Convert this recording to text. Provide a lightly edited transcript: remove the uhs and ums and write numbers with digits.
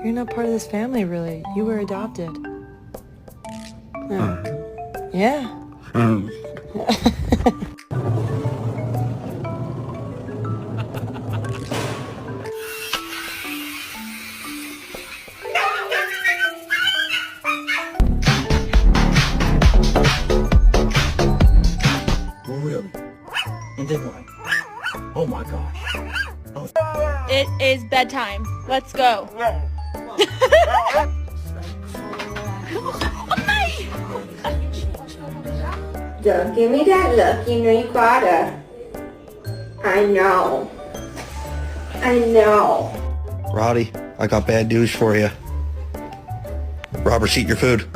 You're not part of this family, really. You were adopted. No. Yeah. Oh, really? And then what? Oh my gosh. Oh. It is bedtime. Let's go. Don't give me that look, you know you gotta. I know. I know. Roddy, I got bad news for you. Robert's eat your food.